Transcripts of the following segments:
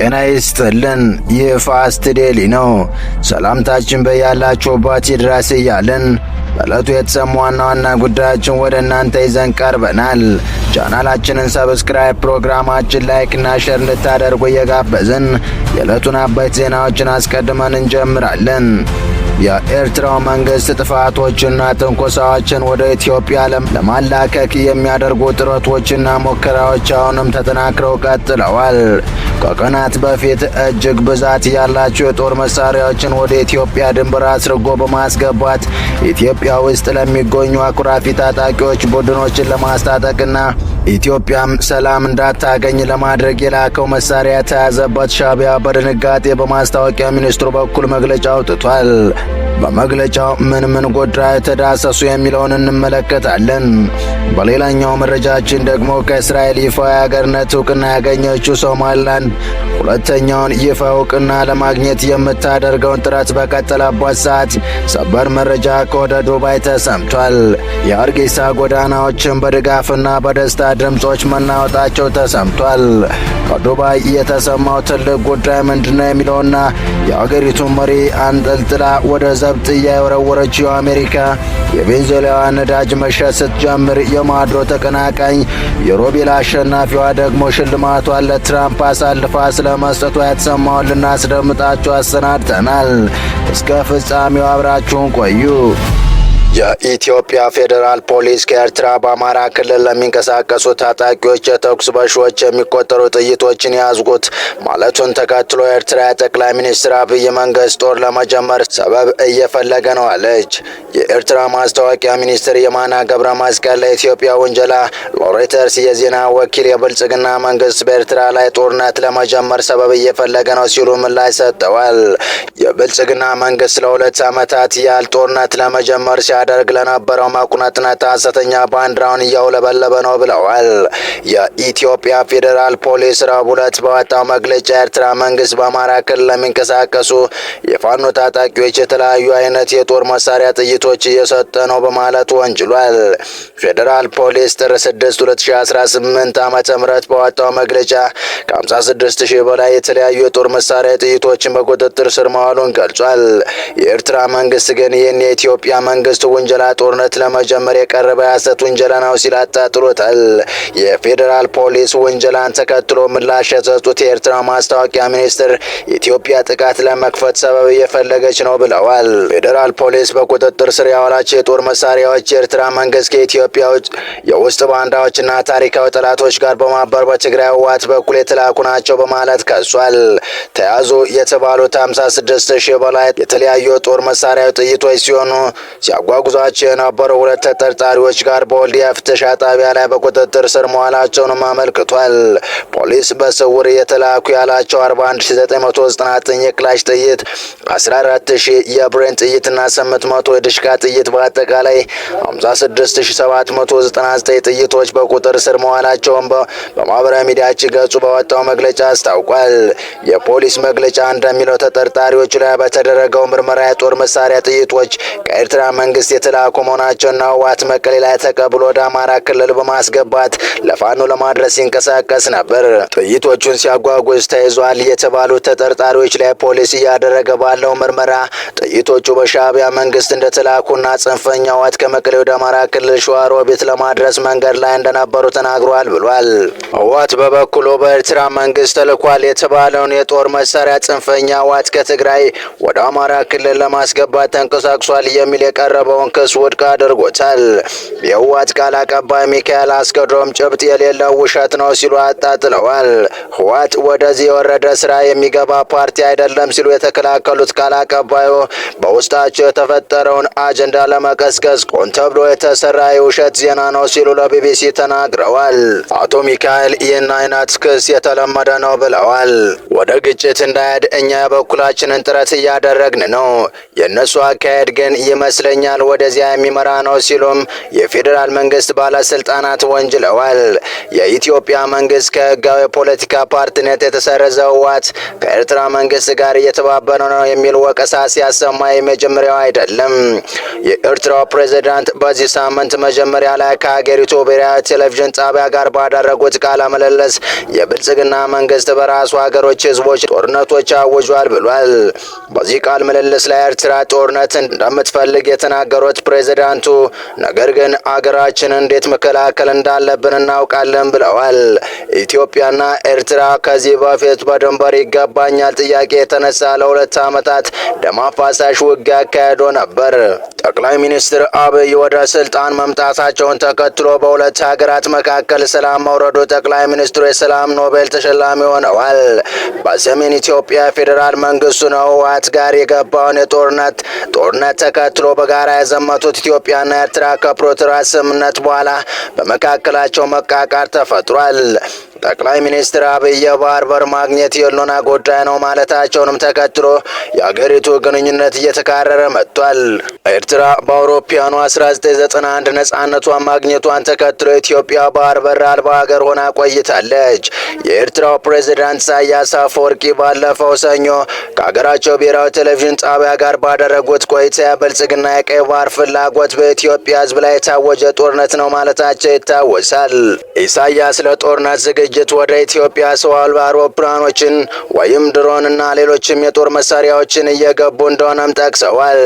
ጤና ይስጥልን። ይህ ፋስት ዴሊ ነው። ሰላምታችን በያላችሁበት ይድረስ እያልን በዕለቱ የተሰሙ ዋና ዋና ጉዳዮችን ወደ እናንተ ይዘን ቀርበናል። ቻናላችንን ሰብስክራይብ፣ ፕሮግራማችን ላይክ እና ሼር እንድታደርጉ እየጋበዝን የዕለቱን አበይት ዜናዎችን አስቀድመን እንጀምራለን። የኤርትራው መንግስት ጥፋቶችና ትንኮሳዎችን ወደ ኢትዮጵያ ለማላከክ የሚያደርጉ ጥረቶችና ሙከራዎች አሁንም ተጠናክረው ቀጥለዋል። ከቀናት በፊት እጅግ ብዛት ያላቸው የጦር መሳሪያዎችን ወደ ኢትዮጵያ ድንበር አስርጎ በማስገባት ኢትዮጵያ ውስጥ ለሚገኙ አኩራፊ ታጣቂዎች ቡድኖችን ለማስታጠቅና ኢትዮጵያም ሰላም እንዳታገኝ ለማድረግ የላከው መሳሪያ የተያዘበት ሻዕቢያ በድንጋጤ በማስታወቂያ ሚኒስትሩ በኩል መግለጫ አውጥቷል። በመግለጫው ምን ጉዳይ ተዳሰሱ የሚለውን እንመለከታለን። በሌላኛው መረጃችን ደግሞ ከእስራኤል ይፋዊ ሀገርነት እውቅና ያገኘችው ሶማሊላንድ ሁለተኛውን ይፋ እውቅና ለማግኘት የምታደርገውን ጥረት በቀጠለበት ሰዓት ሰበር መረጃ ከወደ ዱባይ ተሰምቷል። የአርጌሳ ጎዳናዎችን በድጋፍና በደስታ ድምጾች መናወጣቸው ተሰምቷል። ከዱባይ የተሰማው ትልቅ ጉዳይ ምንድነው የሚለውና የአገሪቱን መሪ አንጠልጥላ ወደ ዘብጥያ የወረወረችው አሜሪካ የቬንዙዌላ ነዳጅ መሸጥ ስትጀምር የማድሮ ተቀናቃኝ የሮቤል አሸናፊዋ ደግሞ ሽልማቷን ለትራምፕ አሳልፋ ስለመስጠቷ የተሰማውን ልናስደምጣችሁ አሰናድተናል። እስከ ፍጻሜው አብራችሁን ቆዩ። የኢትዮጵያ ፌዴራል ፖሊስ ከኤርትራ በአማራ ክልል ለሚንቀሳቀሱ ታጣቂዎች የተኩስ በሺዎች የሚቆጠሩ ጥይቶችን ያዝጉት ማለቱን ተከትሎ ኤርትራ የጠቅላይ ሚኒስትር አብይ መንግስት ጦር ለመጀመር ሰበብ እየፈለገ ነው አለች። የኤርትራ ማስታወቂያ ሚኒስትር የማነ ገብረ መስቀል ለኢትዮጵያ ውንጀላ ለሮይተርስ የዜና ወኪል የብልጽግና መንግስት በኤርትራ ላይ ጦርነት ለመጀመር ሰበብ እየፈለገ ነው ሲሉ ምላሽ ሰጥተዋል። የብልጽግና መንግስት ለ2 ዓመታት ያህል ጦርነት ለመጀመር ሲያደርግ ለነበረው መቁነጥነት ሐሰተኛ ባንዲራውን እያውለበለበ ነው ብለዋል። የኢትዮጵያ ፌዴራል ፖሊስ ረቡዕ ዕለት በወጣው መግለጫ የኤርትራ መንግስት በአማራ ክልል ለሚንቀሳቀሱ የፋኖ ታጣቂዎች የተለያዩ አይነት የጦር መሳሪያ ጥይቶች እየሰጠ ነው በማለት ወንጅሏል። ፌዴራል ፖሊስ ጥር 6 2018 ዓ.ም በወጣው መግለጫ ከ56,000 በላይ የተለያዩ የጦር መሳሪያ ጥይቶችን በቁጥጥር ስር ማዋሉን ገልጿል። የኤርትራ መንግስት ግን ይህን የኢትዮጵያ መንግስት ውንጀላ ጦርነት ለመጀመር የቀረበ የሐሰት ውንጀላ ነው ሲል አጣጥሎታል። የፌዴራል ፖሊስ ውንጀላን ተከትሎ ምላሽ የሰጡት የኤርትራ ማስታወቂያ ሚኒስትር ኢትዮጵያ ጥቃት ለመክፈት ሰበብ እየፈለገች ነው ብለዋል። ፌዴራል ፖሊስ በቁጥጥር ስር ያዋላቸው የጦር መሳሪያዎች የኤርትራ መንግስት ከኢትዮጵያ የውስጥ ባንዳዎችና ታሪካዊ ጠላቶች ጋር በማበር በትግራይ ህወሓት በኩል የተላኩ ናቸው በማለት ከሷል። ተያዙ የተባሉት 56,000 በላይ የተለያዩ የጦር መሳሪያ ጥይቶች ሲሆኑ ሲያጓጉዟቸው የነበሩ 2 ተጠርጣሪዎች ጋር በወልዲያ ፍተሻ ጣቢያ ላይ በቁጥጥር ስር መዋላቸውንም አመልክቷል። ፖሊስ በስውር የተላኩ ያላቸው 41999 የክላሽ ጥይት፣ 14000 የብሬን ጥይትና 800 የድሽቃ ጥይት በአጠቃላይ 56799 ጥይቶች በቁጥጥር ስር መዋላቸውን በማህበራዊ ሚዲያዎች ገጹ በወጣው መግለጫ አስታውቋል። የፖሊስ መግለጫ እንደሚለው ተጠርጣሪዎቹ ላይ በተደረገው ምርመራ የጦር መሳሪያ ጥይቶች ከኤርትራ መንግስት የተላኩ መሆናቸውና ህወሓት መቀሌ ላይ ተቀብሎ ወደ አማራ ክልል በማስገባት ለፋኖ ለማድረስ ሲንቀሳቀስ ነበር። ጥይቶቹን ሲያጓጉዝ ተይዟል የተባሉ ተጠርጣሪዎች ላይ ፖሊስ እያደረገ ባለው ምርመራ ጥይቶቹ በሻዕቢያ መንግስት እንደተላኩና ጽንፈኛ ህወሓት ከመቀሌ ወደ አማራ ክልል ሸዋሮቢት ለማድረስ መንገድ ላይ እንደነበሩ ተናግሯል ብሏል። ህወሓት በበኩሉ በኤርትራ መንግስት ተልኳል የተባለውን የጦር መሳሪያ ጽንፈኛ ህወሓት ከትግራይ ወደ አማራ ክልል ለማስገባት ተንቀሳቅሷል የሚል የቀረበውን ክስ ውድቅ አድርጎታል። የህወሓት ቃል አቀባይ ሚካኤል አስገዶም ጭብጥ የሌለው ውሸት ነው ሲሉ አጣጥለዋል። ህወሓት ወደዚህ የወረደ ስራ የሚገባ ፓርቲ አይደለም ሲሉ የተከላከሉት ቃል አቀባዩ በውስጣቸው የተፈጠረውን አጀንዳ ለመቀስቀስ ሆን ተብሎ የተሰራ የውሸት ዜና ነው ሲሉ ለቢቢሲ ተናግረዋል። አቶ ሚካኤል ይህን አይነት ክስ የተለመደ ነው ብለዋል። ወደ ግጭት እንዳይሄድ እኛ የበኩላችንን ጥረት እያደረግን ነው። የእነሱ አካሄድ ግን ይመስለኛል ወደዚያ የሚመራ ነው ሲሉም የፌዴራል መንግስት ባለስልጣናት ወንጅለዋል። የኢትዮጵያ መንግስት ከህጋዊ የፖለቲካ ፓርቲነት የተሰረዘው ህወሓት ከኤርትራ መንግስት ጋር እየተባበረ ነው የሚል ወቀሳ ሲያሰማ የመጀመሪያው አይደለም። የኤርትራው ፕሬዝዳንት በዚህ ሳምንት መጀመሪያ ላይ ከሀገሪቱ ብሔራዊ ቴሌቪዥን ጣቢያ ጋር ባደረጉት ቃለ ምልልስ የብልጽግና መንግስት በራሱ ሀገሮች ህዝቦች ጦርነቶች አውጇል ብሏል። በዚህ ቃለ ምልልስ ላይ ኤርትራ ጦርነት እንደምትፈልግ የተናገሩት ፕሬዝዳንቱ ነገር ግን አገራችን እንዴት መከላከል እንዳለብን እናውቃለን ብለዋል። ኢትዮጵያና ኤርትራ ከዚህ በፊት በድንበር ይገባኛል ጥያቄ የተነሳ ለ2 ዓመታት ደም አፋሳሽ ውጊያ አካሂዶ ነበር። ጠቅላይ ሚኒስትር አብይ ወደ ስልጣን መምጣታቸውን ተከትሎ በሁለት ሀገራት መካከል ሰላም መውረዱ ጠቅላይ ሚኒስትሩ የሰላም ኖቤል ተሸላሚ ሆነዋል። በሰሜን ኢትዮጵያ ፌዴራል መንግስቱ ነው ህወሓት ጋር የገባውን የጦርነት ተከትሎ በጋራ የዘመቱት ኢትዮጵያና ኤርትራ ከፕሪቶሪያ ስምምነት በኋላ በመካከላቸው መቃቃር ተፈጥሯል። ጠቅላይ ሚኒስትር አብይ የባህር በር ማግኘት የህልውና ጉዳይ ነው ማለታቸውንም ተከትሎ የአገሪቱ ግንኙነት እየተካረረ መጥቷል። ኤርትራ በአውሮፓውያኑ 1991 ነጻነቷን ማግኘቷን ተከትሎ ኢትዮጵያ ባህር በር አልባ ሀገር ሆና ቆይታለች። የኤርትራው ፕሬዝዳንት ኢሳያስ አፈወርቂ ባለፈው ሰኞ ከሀገራቸው ብሔራዊ ቴሌቪዥን ጣቢያ ጋር ባደረጉት ቆይታ የብልጽግና የቀይ ባህር ፍላጎት በኢትዮጵያ ህዝብ ላይ የታወጀ ጦርነት ነው ማለታቸው ይታወሳል። ኢሳያስ ለጦርነት ዝግጅት ወደ ኢትዮጵያ ሰው አልባ አውሮፕላኖችን ወይም ድሮንና ሌሎችም የጦር መሳሪያዎችን እየገቡ እንደሆነም ጠቅሰዋል።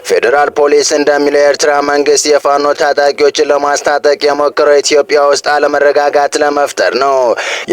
ፌዴራል ፖሊስ እንደሚለው የኤርትራ መንግስት የፋኖ ታጣቂዎችን ለማስታጠቅ የሞከረው ኢትዮጵያ ውስጥ አለመረጋጋት ለመፍጠር ነው።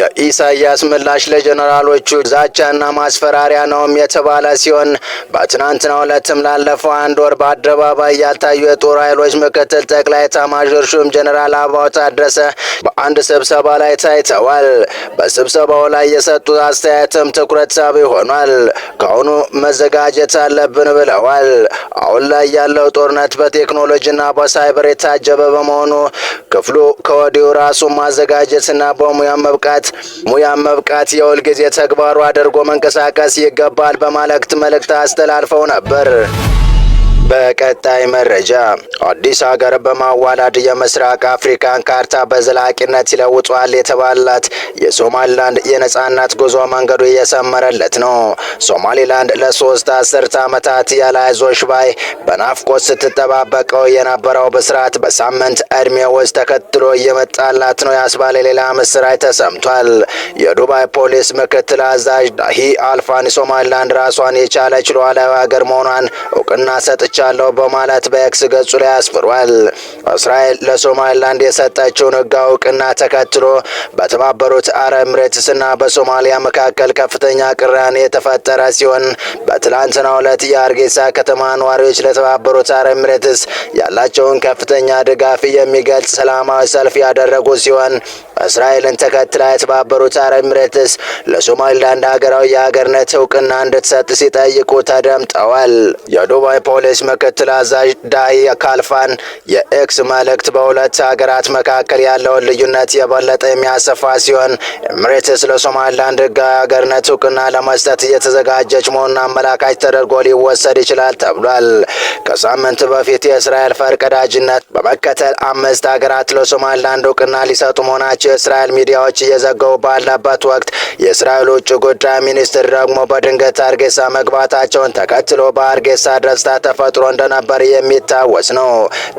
የኢሳያስ ምላሽ ለጀነራሎቹ ዛቻና ማስፈራሪያ ነውም የተባለ ሲሆን በትናንትናው ዕለትም ላለፈው 1 ወር በአደባባይ ያልታዩ የጦር ኃይሎች ምክትል ጠቅላይ ኤታማዦር ሹም ጀነራል አበባው ታደሰ በአንድ ስብሰባ ላይ ታይተዋል። በስብሰባው ላይ የሰጡት አስተያየትም ትኩረት ሳቢ ሆኗል። ከአሁኑ መዘጋጀት አለብን ብለዋል። አሁን ላይ ያለው ጦርነት በቴክኖሎጂና በሳይበር የታጀበ በመሆኑ ክፍሉ ከወዲሁ ራሱን ማዘጋጀትና በሙያ መብቃት የሁል ጊዜ ተግባሩ አድርጎ መንቀሳቀስ ይገባል በማለት መልእክት አስተላልፈው ነበር። በቀጣይ መረጃ አዲስ ሀገር በማዋላድ የምስራቅ አፍሪካን ካርታ በዘላቂነት ይለውጧል የተባላት የሶማሊላንድ የነጻነት ጉዞ መንገዱ እየሰመረለት ነው። ሶማሊላንድ ለ3 አስርት ዓመታት ያለ አይዞሽ ባይ በናፍቆት ስትጠባበቀው የነበረው ብስራት በሳምንት ዕድሜ ውስጥ ተከትሎ እየመጣላት ነው ያስባለ ሌላ ምስራች ተሰምቷል። የዱባይ ፖሊስ ምክትል አዛዥ ዳሂ አልፋን ሶማሊላንድ ራሷን የቻለች ሉዓላዊ ሀገር መሆኗን እውቅና ሰጥቻለሁ በማለት በኤክስ ገጹ ላይ አስፍሯል። እስራኤል ለሶማሊላንድ የሰጠችውን ሕጋዊ እውቅና ተከትሎ በተባበሩት አረብ ኤሚሬትስና በሶማሊያ መካከል ከፍተኛ ቅራኔ የተፈጠረ ሲሆን በትላንትናው ዕለት የሀርጌሳ ከተማ ነዋሪዎች ለተባበሩት አረብ ኤሚሬትስ ያላቸውን ከፍተኛ ድጋፍ የሚገልጽ ሰላማዊ ሰልፍ ያደረጉ ሲሆን እስራኤልን ተከትላ የተባበሩት አረብ ኤሚሬትስ ለሶማሊላንድ ሀገራዊ የሀገርነት እውቅና እንድትሰጥ ሲጠይቁ ተደምጠዋል። የዱባይ ፖሊስ ምክትል አዛዥ ዳሂ ካልፋን የኤክስ መልእክት በሁለት ሀገራት መካከል ያለውን ልዩነት የበለጠ የሚያሰፋ ሲሆን ኤሚሬትስ ለሶማሊላንድ ህጋዊ ሀገርነት እውቅና ለመስጠት እየተዘጋጀች መሆኑን አመላካች ተደርጎ ሊወሰድ ይችላል ተብሏል። ከሳምንት በፊት የእስራኤል ፈርቀዳጅነት በመከተል 5 ሀገራት ለሶማሊላንድ እውቅና ሊሰጡ መሆናቸው የእስራኤል ሚዲያዎች እየዘገቡ ባለበት ወቅት የእስራኤል ውጭ ጉዳይ ሚኒስትር ደግሞ በድንገት ሀርጌሳ መግባታቸውን ተከትሎ በሀርጌሳ ደስታ ተፈጥሮ እንደነበር የሚታወስ ነው።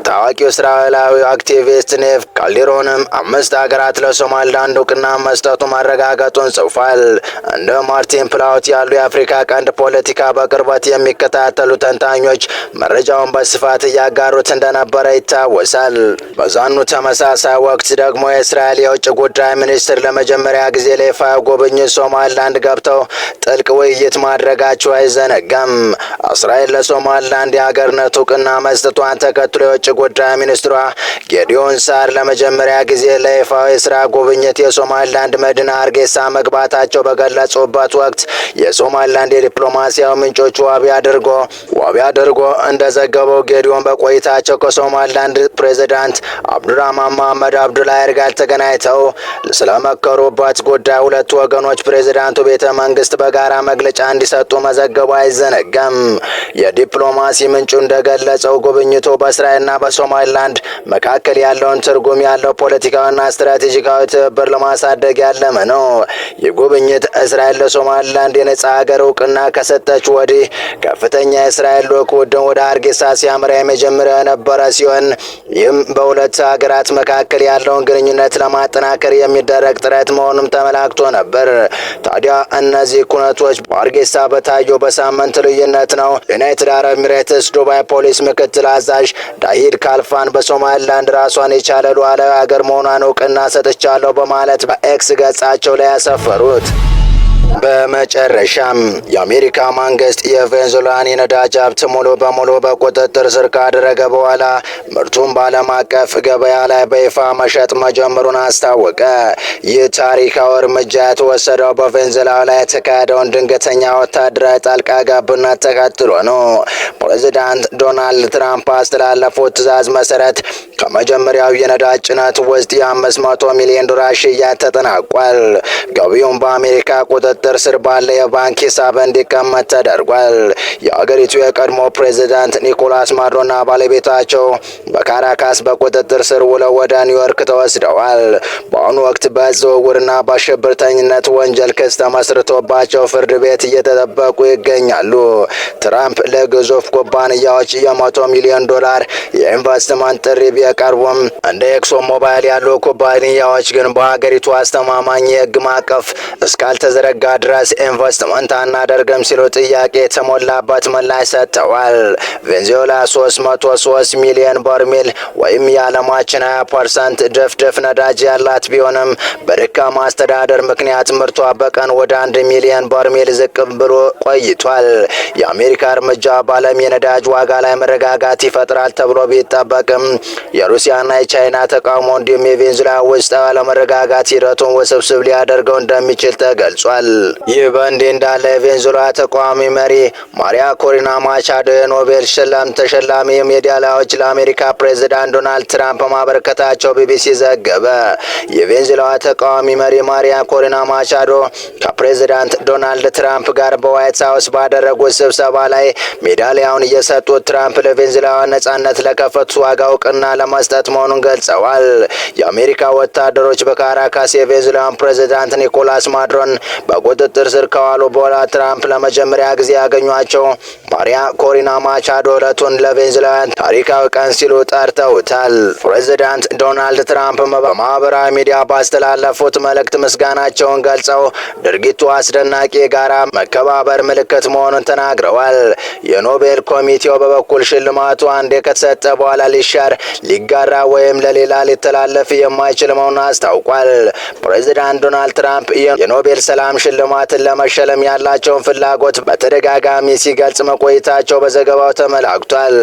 ታዋቂው እስራኤላዊ አክቲቪስት ኔቭ ካልዲሮንም 5 ሀገራት ለሶማሊላንድ እውቅና መስጠቱ ማረጋገጡን ጽፏል። እንደ ማርቲን ፕላውት ያሉ የአፍሪካ ቀንድ ፖለቲካ በቅርበት የሚከታተሉ ተንታኞች መረጃውን በስፋት እያጋሩት እንደነበረ ይታወሳል። በዛኑ ተመሳሳይ ወቅት ደግሞ የእስራኤል የውጭ ጉዳይ ሚኒስትር ለመጀመሪያ ጊዜ ለይፋ ጉብኝት ሶማሊላንድ ገብተው ጥልቅ ውይይት ማድረጋቸው አይዘነጋም። እስራኤል ለሶማሊላንድ የሀገርነት እውቅና መስጠቷን ተከትሎ የውጭ ጉዳይ ሚኒስትሯ ጌዲዮን ሳር ለመጀመሪያ ጊዜ ለይፋዊ ስራ ጉብኝት የሶማሊላንድ መዲና ሀርጌሳ መግባታቸው በገለጹበት ወቅት የሶማሊላንድ የዲፕሎማሲያዊ ምንጮች ዋቢ አድርጎ እንደዘገበው ጌዲዮን በቆይታቸው ከሶማሊላንድ ፕሬዝዳንት አብዱራህማን መሐመድ አብዱላሂ ጋር ተገናኝተው ስለመከሩበት ጉዳይ ሁለቱ ወገኖች ፕሬዝዳንቱ ቤተ መንግስት በጋራ መግለጫ እንዲሰጡ መዘገቡ አይዘነጋም። የዲፕሎማሲ ምንጩ እንደገለጸው ጉብኝቱ በእስራኤልና በሶማሊላንድ መካከል ያለውን ትርጉም ያለው ፖለቲካዊና ስትራቴጂካዊ ትብብር ለማሳደግ ያለመ ነው። ይህ ጉብኝት እስራኤል ለሶማሊላንድ የነጻ ሀገር እውቅና ከሰጠች ወዲህ ከፍተኛ የእስራኤል ልዑክ ቡድን ወደ ሀርጌሳ ሲያመራ የመጀመሪያው የነበረ ሲሆን ይህም በሁለት ሀገራት መካከል ያለውን ግንኙነት ለማጠናከር የሚደረግ ጥረት መሆኑም ተመላክቶ ነበር። ታዲያ እነዚህ ኩነቶች በሀርጌሳ በታየው በሳምንት ልዩነት ነው። ዩናይትድ አረብ ኤሚሬትስ ዱባይ ፖሊስ ምክትል አዛዥ ዳሂድ ካልፋን በሶማሊላንድ ራሷን የቻለ ሉዓላዊ ሀገር መሆኗን እውቅና ሰጥቻለሁ በማለት በኤክስ ገጻቸው ላይ ያሰፈሩት። በመጨረሻም የአሜሪካ መንግስት የቬንዙዌላን የነዳጅ ሀብት ሙሉ በሙሉ በቁጥጥር ስር ካደረገ በኋላ ምርቱን በዓለም አቀፍ ገበያ ላይ በይፋ መሸጥ መጀመሩን አስታወቀ። ይህ ታሪካዊ እርምጃ የተወሰደው በቬንዙዌላ ላይ የተካሄደውን ድንገተኛ ወታደራዊ ጣልቃ ገብነት ተከትሎ ነው። ፕሬዚዳንት ዶናልድ ትራምፕ ባስተላለፉት ትዕዛዝ መሰረት ከመጀመሪያው የነዳጅ ጭነት ውስጥ የ500 ሚሊዮን ዶላር ሽያጭ ተጠናቋል። ገቢውም በአሜሪካ ቁጥጥር ስር ባለ የባንክ ሂሳብ እንዲቀመጥ ተደርጓል። የአገሪቱ የቀድሞ ፕሬዚዳንት ኒኮላስ ማዱሮና ባለቤታቸው በካራካስ በቁጥጥር ስር ውለው ወደ ኒውዮርክ ተወስደዋል። በአሁኑ ወቅት በዝውውርና በሽብርተኝነት ወንጀል ክስ ተመስርቶባቸው ፍርድ ቤት እየተጠበቁ ይገኛሉ። ትራምፕ ለግዙፍ ኩባንያዎች የ100 ሚሊዮን ዶላር የኢንቨስትመንት ጥሪ ቢያቀርቡም እንደ ኤክሶን ሞባይል ያሉ ኩባንያዎች ግን በሀገሪቱ አስተማማኝ የሕግ ማዕቀፍ እስካልተዘረጋ ድረስ ኢንቨስትመንት አናደርግም ሲሉ ጥያቄ የተሞላበት ምላሽ ሰጥተዋል። ቬንዙዌላ 303 ሚሊዮን በርሜል ወይም የዓለማችን 20% ድፍድፍ ነዳጅ ያላት ቢሆንም በደካማ አስተዳደር ምክንያት ምርቷ በቀን ወደ 1 ሚሊዮን በርሜል ዝቅ ብሎ ቆይቷል። የአሜሪካ እርምጃ በዓለም የነዳጅ ዋጋ ላይ መረጋጋት ይፈጥራል ተብሎ ቢጠበቅም የሩሲያና የቻይና ተቃውሞ እንዲሁም የቬንዙዌላ ውስጣዊ አለመረጋጋት ሂደቱን ውስብስብ ሊያደርገው እንደሚችል ተገልጿል። ይህ በእንዲህ እንዳለ የቬንዙዌላ ተቃዋሚ መሪ ማሪያ ኮሪና ማቻዶ የኖቤል ሽልማት ተሸላሚ ሜዳሊያዎች ለአሜሪካ ፕሬዚዳንት ዶናልድ ትራምፕ ማበረከታቸው ቢቢሲ ዘገበ። የቬንዙዌላ ተቃዋሚ መሪ ማሪያ ኮሪና ማቻዶ ከፕሬዚዳንት ዶናልድ ትራምፕ ጋር በዋይት ሀውስ ባደረጉት ስብሰባ ላይ ሜዳሊያውን እየሰጡት ትራምፕ ለቬንዙዌላ ነጻነት ለከፈቱት ዋጋ እውቅና ለመስጠት መሆኑን ገልጸዋል። የአሜሪካ ወታደሮች በካራካስ የቬንዙዌላን ፕሬዚዳንት ኒኮላስ ማዱሮን በቁጥጥር ስር ከዋሉ በኋላ ትራምፕ ለመጀመሪያ ጊዜ ያገኟቸው ማሪያ ኮሪና ማቻዶ ዕለቱን ለቬንዙዌላውያን ታሪካዊ ቀን ሲሉ ጠርተውታል። ፕሬዚዳንት ዶናልድ ትራምፕ በማህበራዊ ሚዲያ ባስተላለፉት መልእክት ምስጋናቸውን ገልጸው ድርጊቱ አስደናቂ የጋራ መከባበር ምልክት መሆኑን ተናግረዋል። የኖቤል ኮሚቴው በበኩል ሽልማቱ አንዴ ከተሰጠ በኋላ ሊሻር፣ ሊጋራ ወይም ለሌላ ሊተላለፍ የማይችል መሆኑን አስታውቋል። ፕሬዚዳንት ዶናልድ ትራምፕ የኖቤል ሰላም ሽልማትን ለመሸለም ያላቸውን ፍላጎት በተደጋጋሚ ሲገልጽ መቆየታቸው በዘገባው ተመላክቷል።